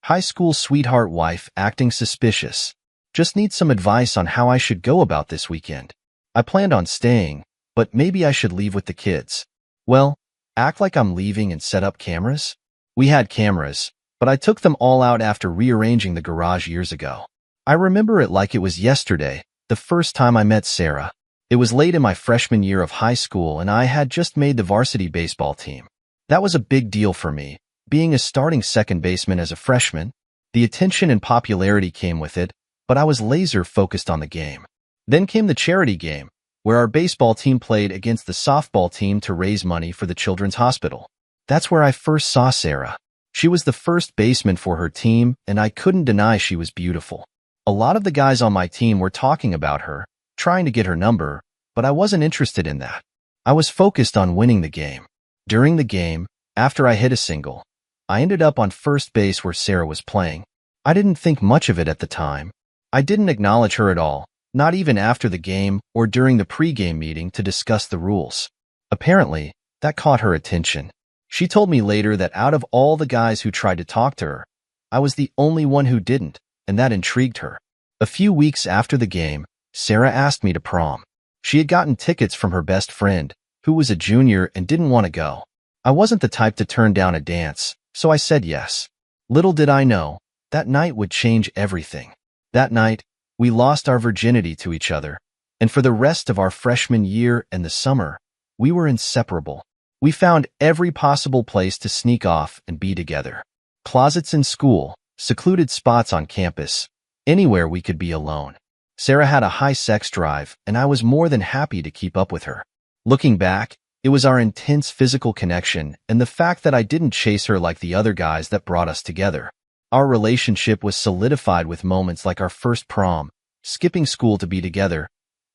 High school sweetheart wife acting suspicious. Just need some advice on how I should go about this weekend. I planned on staying, but maybe I should leave with the kids. Well, act like I'm leaving and set up cameras? We had cameras, but I took them all out after rearranging the garage years ago. I remember it like it was yesterday, the first time I met Sarah. It was late in my freshman year of high school and I had just made the varsity baseball team. That was a big deal for me. Being a starting second baseman as a freshman, the attention and popularity came with it, but I was laser focused on the game. Then came the charity game, where our baseball team played against the softball team to raise money for the Children's Hospital. That's where I first saw Sarah. She was the first baseman for her team, and I couldn't deny she was beautiful. A lot of the guys on my team were talking about her, trying to get her number, but I wasn't interested in that. I was focused on winning the game. During the game, after I hit a single, I ended up on first base where Sarah was playing. I didn't think much of it at the time. I didn't acknowledge her at all, not even after the game or during the pregame meeting to discuss the rules. Apparently, that caught her attention. She told me later that out of all the guys who tried to talk to her, I was the only one who didn't, and that intrigued her. A few weeks after the game, Sarah asked me to prom. She had gotten tickets from her best friend, who was a junior and didn't want to go. I wasn't the type to turn down a dance, so I said yes. Little did I know, that night would change everything. That night, we lost our virginity to each other, and for the rest of our freshman year and the summer, we were inseparable. We found every possible place to sneak off and be together. Closets in school, secluded spots on campus, anywhere we could be alone. Sarah had a high sex drive, and I was more than happy to keep up with her. Looking back, it was our intense physical connection and the fact that I didn't chase her like the other guys that brought us together. Our relationship was solidified with moments like our first prom, skipping school to be together,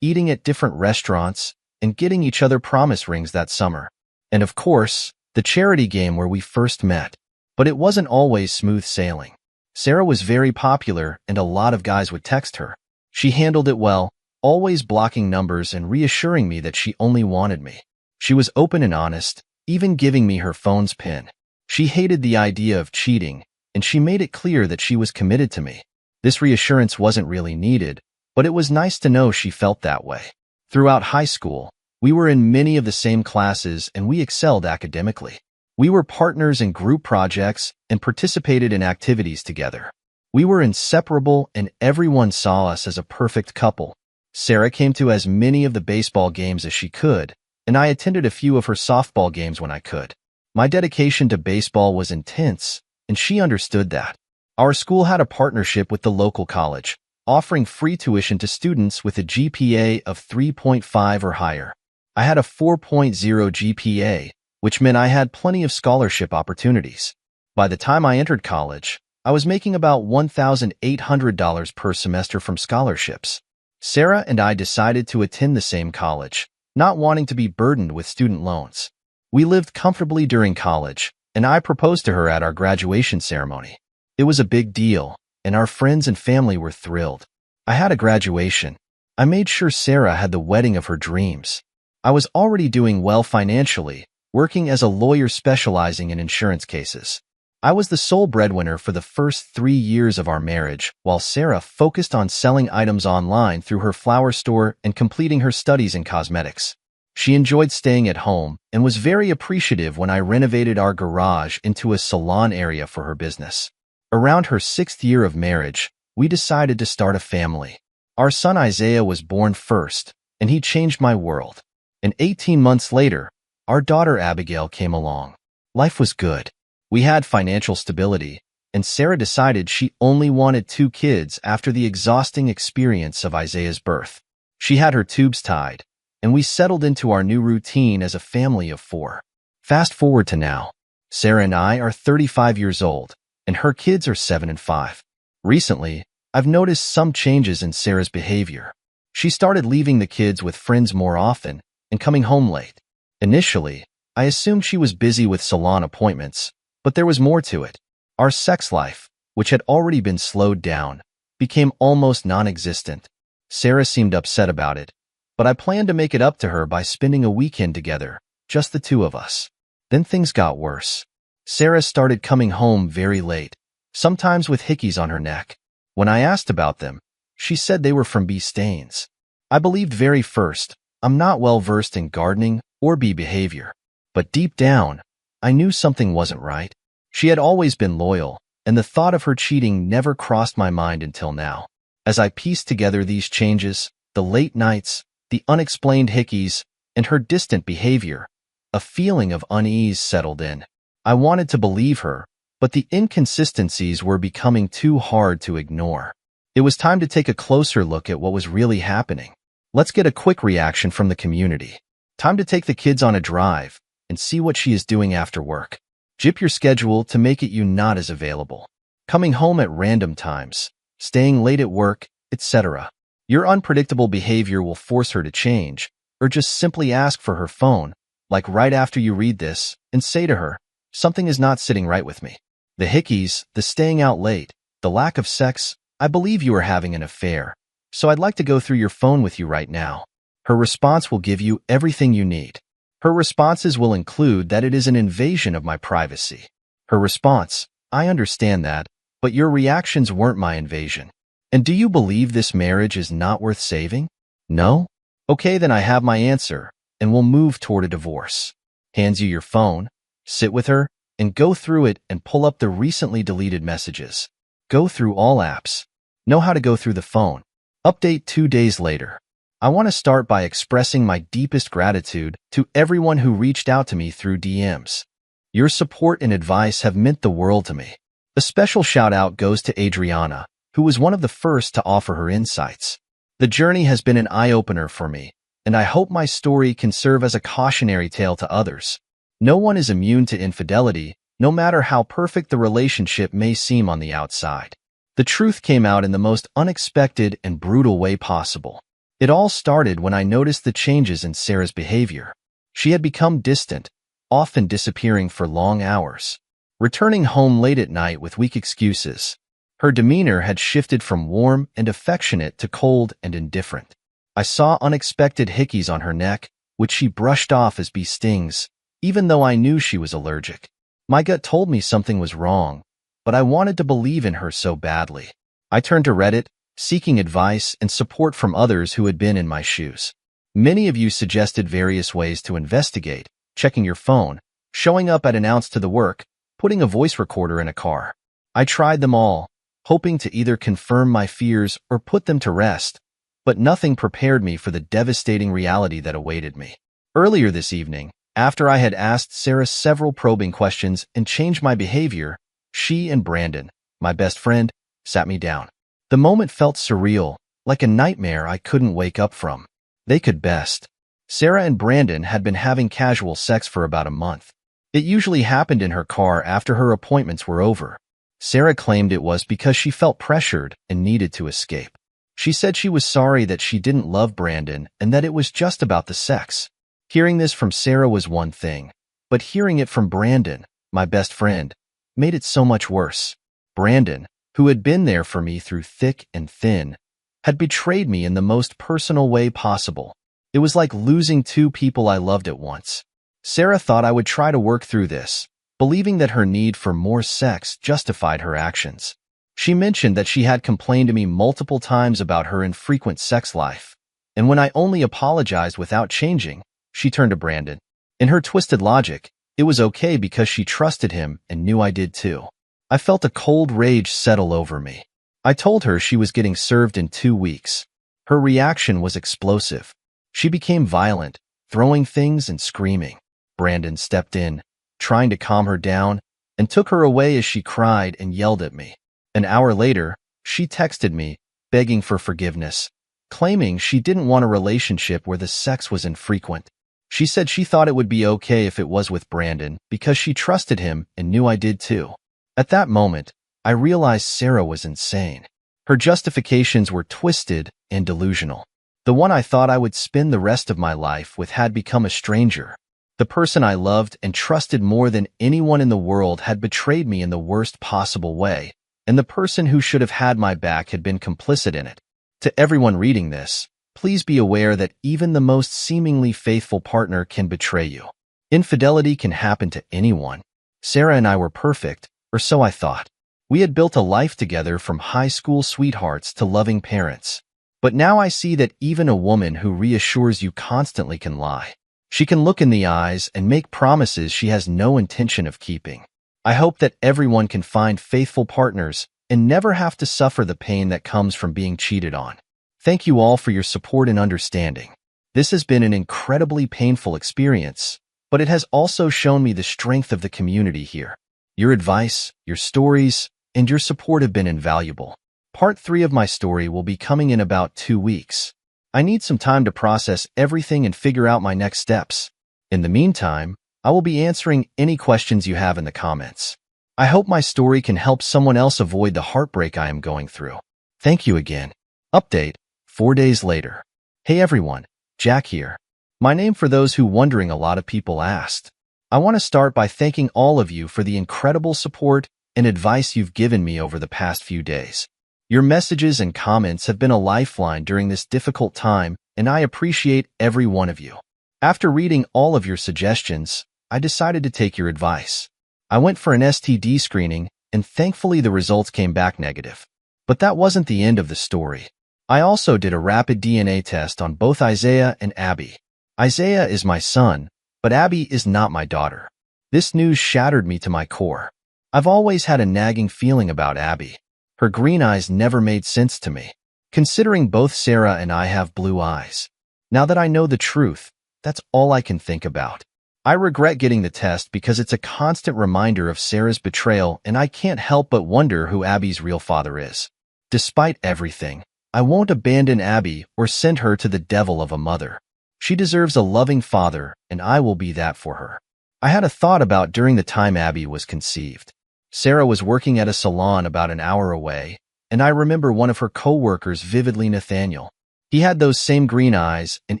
eating at different restaurants, and getting each other promise rings that summer. And of course, the charity game where we first met. But it wasn't always smooth sailing. Sarah was very popular and a lot of guys would text her. She handled it well, always blocking numbers and reassuring me that she only wanted me. She was open and honest, even giving me her phone's PIN. She hated the idea of cheating, and she made it clear that she was committed to me. This reassurance wasn't really needed, but it was nice to know she felt that way. Throughout high school, we were in many of the same classes and we excelled academically. We were partners in group projects and participated in activities together. We were inseparable and everyone saw us as a perfect couple. Sarah came to as many of the baseball games as she could, and I attended a few of her softball games when I could. My dedication to baseball was intense, and she understood that. Our school had a partnership with the local college, offering free tuition to students with a GPA of 3.5 or higher. I had a 4.0 GPA, which meant I had plenty of scholarship opportunities. By the time I entered college, I was making about $1,800 per semester from scholarships. Sarah and I decided to attend the same college, not wanting to be burdened with student loans. We lived comfortably during college, and I proposed to her at our graduation ceremony. It was a big deal, and our friends and family were thrilled. I had a graduation. I made sure Sarah had the wedding of her dreams. I was already doing well financially, working as a lawyer specializing in insurance cases. I was the sole breadwinner for the first 3 years of our marriage, while Sarah focused on selling items online through her flower store and completing her studies in cosmetics. She enjoyed staying at home and was very appreciative when I renovated our garage into a salon area for her business. Around her 6th year of marriage, we decided to start a family. Our son Isaiah was born first, and he changed my world. And 18 months later, our daughter Abigail came along. Life was good. We had financial stability, and Sarah decided she only wanted 2 kids after the exhausting experience of Isaiah's birth. She had her tubes tied, and we settled into our new routine as a family of 4. Fast forward to now. Sarah and I are 35 years old, and her kids are 7 and 5. Recently, I've noticed some changes in Sarah's behavior. She started leaving the kids with friends more often and coming home late. Initially, I assumed she was busy with salon appointments, but there was more to it. Our sex life, which had already been slowed down, became almost non-existent. Sarah seemed upset about it, but I planned to make it up to her by spending a weekend together, just the 2 of us. Then things got worse. Sarah started coming home very late, sometimes with hickeys on her neck. When I asked about them, she said they were from bee stains. I believed very first, I'm not well versed in gardening or bee behavior. But deep down, I knew something wasn't right. She had always been loyal, and the thought of her cheating never crossed my mind until now. As I pieced together these changes, the late nights, the unexplained hickeys, and her distant behavior, a feeling of unease settled in. I wanted to believe her, but the inconsistencies were becoming too hard to ignore. It was time to take a closer look at what was really happening. Let's get a quick reaction from the community. Time to take the kids on a drive and see what she is doing after work. Jip your schedule to make it you not as available. Coming home at random times, staying late at work, etc. Your unpredictable behavior will force her to change, or just simply ask for her phone, like right after you read this, and say to her, something is not sitting right with me. The hickeys, the staying out late, the lack of sex, I believe you are having an affair, so I'd like to go through your phone with you right now. Her response will give you everything you need. Her responses will include that it is an invasion of my privacy. Her response, I understand that, but your reactions weren't my invasion. And do you believe this marriage is not worth saving? No? Okay, then I have my answer, and we'll move toward a divorce. Hands you your phone, sit with her, and go through it and pull up the recently deleted messages. Go through all apps. Know how to go through the phone. Update 2 days later. I want to start by expressing my deepest gratitude to everyone who reached out to me through DMs. Your support and advice have meant the world to me. A special shout out goes to Adriana, who was one of the first to offer her insights. The journey has been an eye-opener for me, and I hope my story can serve as a cautionary tale to others. No one is immune to infidelity, no matter how perfect the relationship may seem on the outside. The truth came out in the most unexpected and brutal way possible. It all started when I noticed the changes in Sarah's behavior. She had become distant, often disappearing for long hours, returning home late at night with weak excuses. Her demeanor had shifted from warm and affectionate to cold and indifferent. I saw unexpected hickeys on her neck, which she brushed off as bee stings, even though I knew she was allergic. My gut told me something was wrong, but I wanted to believe in her so badly. I turned to Reddit, seeking advice and support from others who had been in my shoes. Many of you suggested various ways to investigate: checking your phone, showing up at an ounce to the work, putting a voice recorder in a car. I tried them all, hoping to either confirm my fears or put them to rest, but nothing prepared me for the devastating reality that awaited me. Earlier this evening, after I had asked Sarah several probing questions and changed my behavior, she and Brandon, my best friend, sat me down. The moment felt surreal, like a nightmare I couldn't wake up from. They could best. Sarah and Brandon had been having casual sex for about a month. It usually happened in her car after her appointments were over. Sarah claimed it was because she felt pressured and needed to escape. She said she was sorry that she didn't love Brandon and that it was just about the sex. Hearing this from Sarah was one thing, but hearing it from Brandon, my best friend, made it so much worse. Brandon, who had been there for me through thick and thin, had betrayed me in the most personal way possible. It was like losing two people I loved at once. Sarah thought I would try to work through this, believing that her need for more sex justified her actions. She mentioned that she had complained to me multiple times about her infrequent sex life, and when I only apologized without changing, she turned to Brandon. In her twisted logic, it was okay because she trusted him and knew I did too. I felt a cold rage settle over me. I told her she was getting served in 2 weeks. Her reaction was explosive. She became violent, throwing things and screaming. Brandon stepped in, trying to calm her down, and took her away as she cried and yelled at me. An hour later, she texted me, begging for forgiveness, claiming she didn't want a relationship where the sex was infrequent. She said she thought it would be okay if it was with Brandon because she trusted him and knew I did too. At that moment, I realized Sarah was insane. Her justifications were twisted and delusional. The one I thought I would spend the rest of my life with had become a stranger. The person I loved and trusted more than anyone in the world had betrayed me in the worst possible way, and the person who should have had my back had been complicit in it. To everyone reading this, please be aware that even the most seemingly faithful partner can betray you. Infidelity can happen to anyone. Sarah and I were perfect, or so I thought. We had built a life together from high school sweethearts to loving parents. But now I see that even a woman who reassures you constantly can lie. She can look in the eyes and make promises she has no intention of keeping. I hope that everyone can find faithful partners and never have to suffer the pain that comes from being cheated on. Thank you all for your support and understanding. This has been an incredibly painful experience, but it has also shown me the strength of the community here. Your advice, your stories, and your support have been invaluable. Part 3 of my story will be coming in about 2 weeks. I need some time to process everything and figure out my next steps. In the meantime, I will be answering any questions you have in the comments. I hope my story can help someone else avoid the heartbreak I am going through. Thank you again. Update, 4 days later. Hey everyone, Jack here. My name for those who wondering a lot of people asked. I want to start by thanking all of you for the incredible support and advice you've given me over the past few days. Your messages and comments have been a lifeline during this difficult time, and I appreciate every one of you. After reading all of your suggestions, I decided to take your advice. I went for an STD screening, and thankfully the results came back negative. But that wasn't the end of the story. I also did a rapid DNA test on both Isaiah and Abby. Isaiah is my son, but Abby is not my daughter. This news shattered me to my core. I've always had a nagging feeling about Abby. Her green eyes never made sense to me, considering both Sarah and I have blue eyes. Now that I know the truth, that's all I can think about. I regret getting the test because it's a constant reminder of Sarah's betrayal, and I can't help but wonder who Abby's real father is. Despite everything, I won't abandon Abby or send her to the devil of a mother. She deserves a loving father, and I will be that for her. I had a thought about during the time Abby was conceived. Sarah was working at a salon about an hour away, and I remember one of her co-workers vividly, Nathaniel. He had those same green eyes and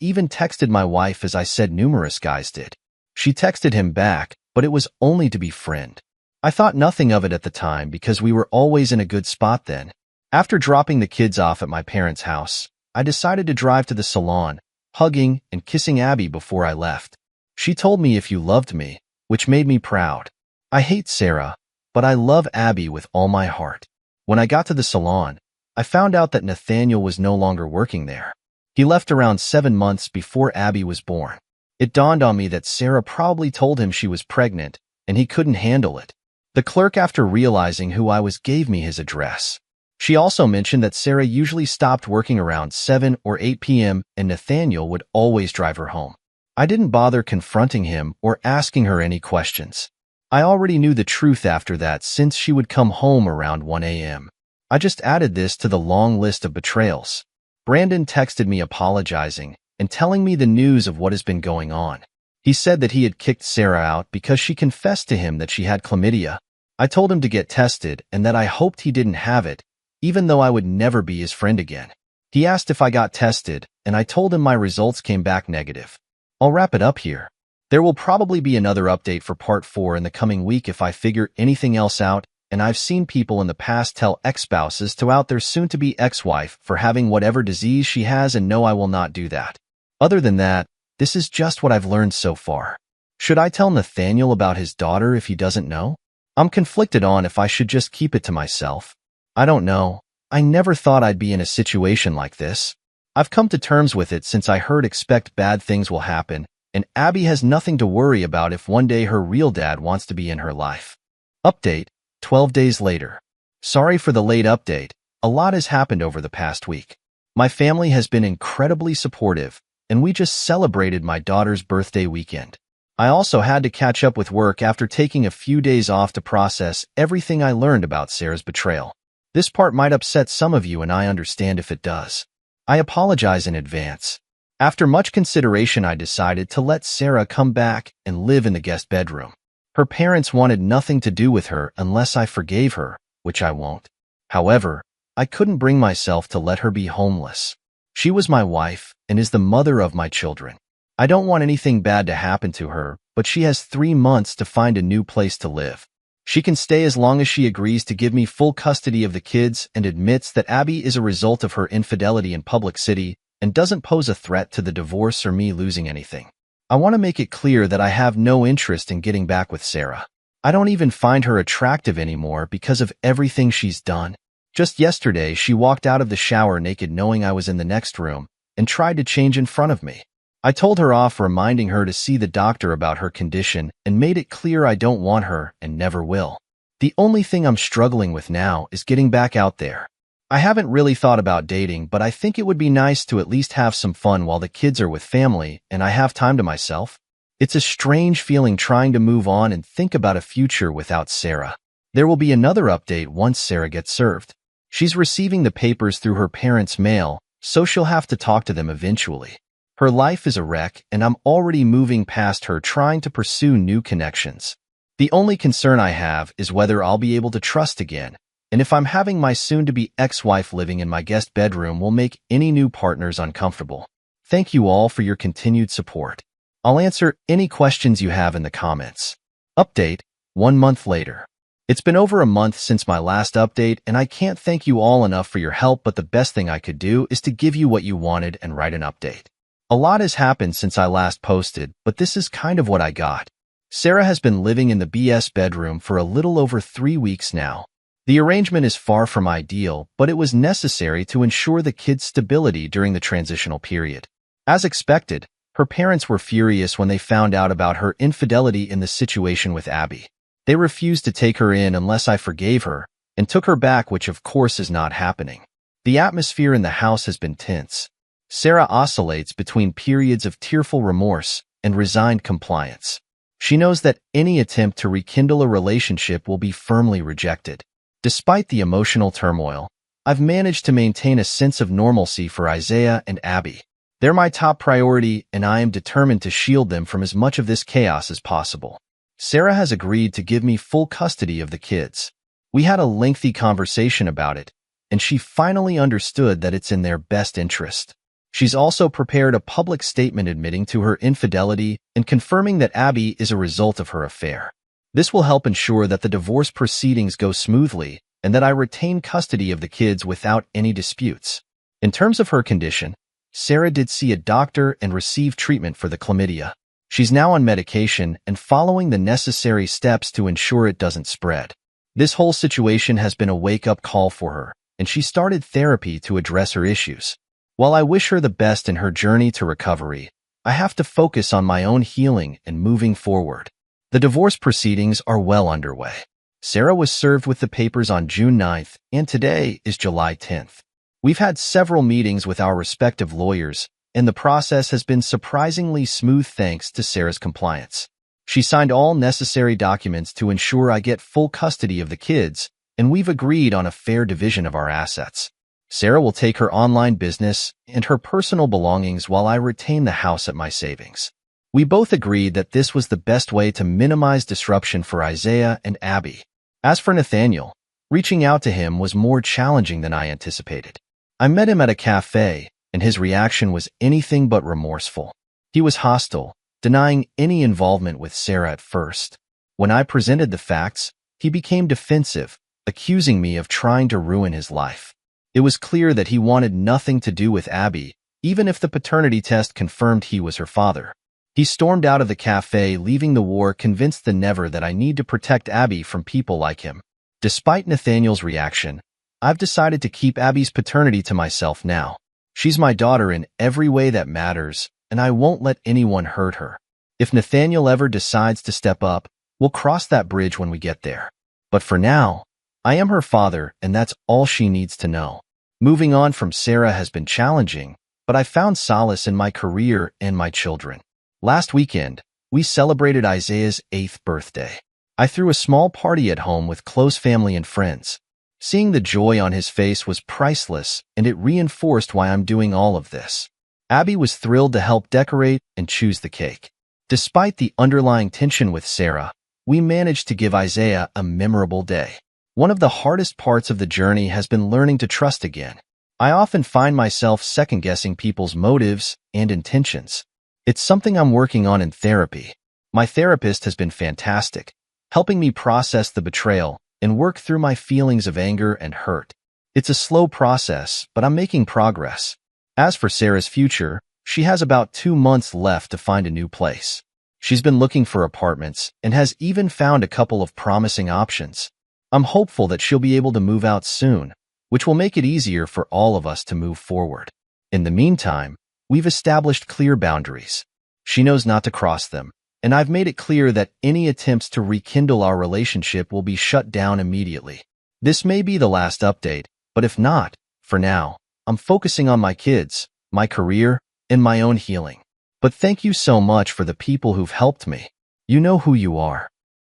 even texted my wife as I said numerous guys did. She texted him back, but it was only to befriend. I thought nothing of it at the time because we were always in a good spot then. After dropping the kids off at my parents' house, I decided to drive to the salon, hugging and kissing Abby before I left. She told me if you loved me, which made me proud. I hate Sarah, but I love Abby with all my heart. When I got to the salon, I found out that Nathaniel was no longer working there. He left around 7 months before Abby was born. It dawned on me that Sarah probably told him she was pregnant, and he couldn't handle it. The clerk, after realizing who I was, gave me his address. She also mentioned that Sarah usually stopped working around 7 or 8 p.m. and Nathaniel would always drive her home. I didn't bother confronting him or asking her any questions. I already knew the truth after that, since she would come home around 1 a.m. I just added this to the long list of betrayals. Brandon texted me apologizing and telling me the news of what has been going on. He said that he had kicked Sarah out because she confessed to him that she had chlamydia. I told him to get tested and that I hoped he didn't have it, even though I would never be his friend again. He asked if I got tested, and I told him my results came back negative. I'll wrap it up here. There will probably be another update for part 4 in the coming week if I figure anything else out, and I've seen people in the past tell ex-spouses to out their soon-to-be ex-wife for having whatever disease she has, and no, I will not do that. Other than that, this is just what I've learned so far. Should I tell Nathaniel about his daughter if he doesn't know? I'm conflicted on if I should just keep it to myself. I don't know. I never thought I'd be in a situation like this. I've come to terms with it since I heard expect bad things will happen, and Abby has nothing to worry about if one day her real dad wants to be in her life. Update, 12 days later. Sorry for the late update. A lot has happened over the past week. My family has been incredibly supportive, and we just celebrated my daughter's birthday weekend. I also had to catch up with work after taking a few days off to process everything I learned about Sarah's betrayal. This part might upset some of you, and I understand if it does. I apologize in advance. After much consideration, I decided to let Sarah come back and live in the guest bedroom. Her parents wanted nothing to do with her unless I forgave her, which I won't. However, I couldn't bring myself to let her be homeless. She was my wife and is the mother of my children. I don't want anything bad to happen to her, but she has 3 months to find a new place to live. She can stay as long as she agrees to give me full custody of the kids and admits that Abby is a result of her infidelity in public city and doesn't pose a threat to the divorce or me losing anything. I want to make it clear that I have no interest in getting back with Sarah. I don't even find her attractive anymore because of everything she's done. Just yesterday, she walked out of the shower naked knowing I was in the next room and tried to change in front of me. I told her off, reminding her to see the doctor about her condition, and made it clear I don't want her and never will. The only thing I'm struggling with now is getting back out there. I haven't really thought about dating, but I think it would be nice to at least have some fun while the kids are with family and I have time to myself. It's a strange feeling trying to move on and think about a future without Sarah. There will be another update once Sarah gets served. She's receiving the papers through her parents' mail, so she'll have to talk to them eventually. Her life is a wreck, and I'm already moving past her trying to pursue new connections. The only concern I have is whether I'll be able to trust again, and if I'm having my soon-to-be ex-wife living in my guest bedroom will make any new partners uncomfortable. Thank you all for your continued support. I'll answer any questions you have in the comments. Update, 1 month later. It's been over a month since my last update, and I can't thank you all enough for your help, but the best thing I could do is to give you what you wanted and write an update. A lot has happened since I last posted, but this is kind of what I got. Sarah has been living in the BS bedroom for a little over 3 weeks now. The arrangement is far from ideal, but it was necessary to ensure the kids' stability during the transitional period. As expected, her parents were furious when they found out about her infidelity in the situation with Abby. They refused to take her in unless I forgave her, and took her back, which of course is not happening. The atmosphere in the house has been tense. Sarah oscillates between periods of tearful remorse and resigned compliance. She knows that any attempt to rekindle a relationship will be firmly rejected. Despite the emotional turmoil, I've managed to maintain a sense of normalcy for Isaiah and Abby. They're my top priority, and I am determined to shield them from as much of this chaos as possible. Sarah has agreed to give me full custody of the kids. We had a lengthy conversation about it, and she finally understood that it's in their best interest. She's also prepared a public statement admitting to her infidelity and confirming that Abby is a result of her affair. This will help ensure that the divorce proceedings go smoothly and that I retain custody of the kids without any disputes. In terms of her condition, Sarah did see a doctor and receive treatment for the chlamydia. She's now on medication and following the necessary steps to ensure it doesn't spread. This whole situation has been a wake-up call for her, and she started therapy to address her issues. While I wish her the best in her journey to recovery, I have to focus on my own healing and moving forward. The divorce proceedings are well underway. Sarah was served with the papers on June 9th, and today is July 10th. We've had several meetings with our respective lawyers, and the process has been surprisingly smooth thanks to Sarah's compliance. She signed all necessary documents to ensure I get full custody of the kids, and we've agreed on a fair division of our assets. Sarah will take her online business and her personal belongings while I retain the house at my savings. We both agreed that this was the best way to minimize disruption for Isaiah and Abby. As for Nathaniel, reaching out to him was more challenging than I anticipated. I met him at a cafe, and his reaction was anything but remorseful. He was hostile, denying any involvement with Sarah at first. When I presented the facts, he became defensive, accusing me of trying to ruin his life. It was clear that he wanted nothing to do with Abby, even if the paternity test confirmed he was her father. He stormed out of the cafe, leaving the war, convinced than ever that I need to protect Abby from people like him. Despite Nathaniel's reaction, I've decided to keep Abby's paternity to myself now. She's my daughter in every way that matters, and I won't let anyone hurt her. If Nathaniel ever decides to step up, we'll cross that bridge when we get there. But for now, I am her father, and that's all she needs to know. Moving on from Sarah has been challenging, but I found solace in my career and my children. Last weekend, we celebrated Isaiah's 8th birthday. I threw a small party at home with close family and friends. Seeing the joy on his face was priceless, and it reinforced why I'm doing all of this. Abby was thrilled to help decorate and choose the cake. Despite the underlying tension with Sarah, we managed to give Isaiah a memorable day. One of the hardest parts of the journey has been learning to trust again. I often find myself second-guessing people's motives and intentions. It's something I'm working on in therapy. My therapist has been fantastic, helping me process the betrayal and work through my feelings of anger and hurt. It's a slow process, but I'm making progress. As for Sarah's future, she has about 2 months left to find a new place. She's been looking for apartments and has even found a couple of promising options. I'm hopeful that she'll be able to move out soon, which will make it easier for all of us to move forward. In the meantime, we've established clear boundaries. She knows not to cross them, and I've made it clear that any attempts to rekindle our relationship will be shut down immediately. This may be the last update, but if not, for now, I'm focusing on my kids, my career, and my own healing. But thank you so much for the people who've helped me. You know who you are.